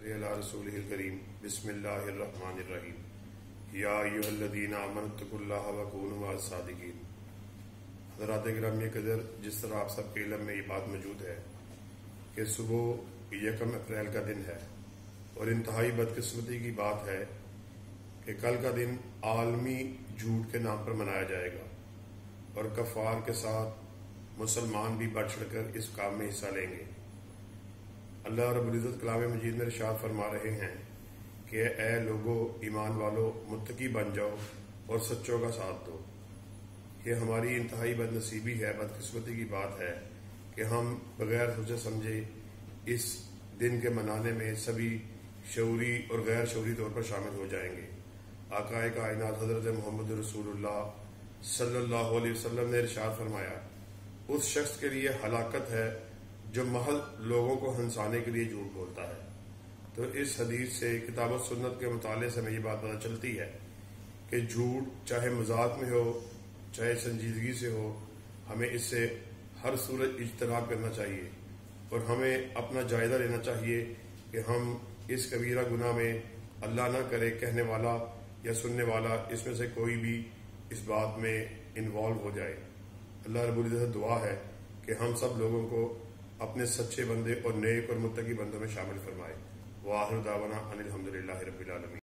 सल्ली अला रसूलिहिल करीम बिस्मिल्लाहिर्रहमानिर्रहीम या अय्युहल्लज़ीना आमनुत्तकुल्लाह व कूनू मअस सादिकीन। हज़रात गिरामी क़दर, जिस तरह आप सबके इल्म में ये बात मौजूद है कि सुबह 1 अप्रैल का दिन है और इंतहाई बदकिस्मती की बात है कि कल का दिन आलमी झूठ के नाम पर मनाया जाएगा और कफ़ार के साथ मुसलमान भी बढ़ चढ़कर इस काम में हिस्सा लेंगे। अल्लाह रब्बुल इज़्ज़त कलाम मजीद में इरशाद फरमा रहे हैं कि ए लोगो, ईमान वालो, मुत्तकी बन जाओ और सच्चों का साथ दो। ये हमारी इंतहाई बदनसीबी है, बदकिस्मती की बात है कि हम बगैर सोचे समझे इस दिन के मनाने में सभी शऊरी और गैर शऊरी तौर पर शामिल हो जाएंगे। आकाए कायनात हज़रत मोहम्मद रसूलुल्लाह सल्लल्लाहु अलैहि वसल्लम ने इरशाद फरमाया, उस शख्स के लिए हलाकत है जो महल लोगों को हंसाने के लिए झूठ बोलता है। तो इस हदीस से, किताब और सुन्नत के मुताले से हमें ये बात पता चलती है कि झूठ चाहे मजाक में हो चाहे संजीदगी से हो, हमें इससे हर सूरत इज्तनाब करना चाहिए और हमें अपना जायजा लेना चाहिए कि हम इस कबीरा गुनाह में, अल्लाह ना करे, कहने वाला या सुनने वाला इसमें से कोई भी इस बात में इन्वॉल्व हो जाए। अल्लाह रब्बुल इज़्ज़त से दुआ है कि हम सब लोगों को अपने सच्चे बंदे और नेक और मुत्तकी बंदों में शामिल फरमाए। व आखिर दावाना अनिल हम्दुलिल्लाहि रब्बिल आलमीन।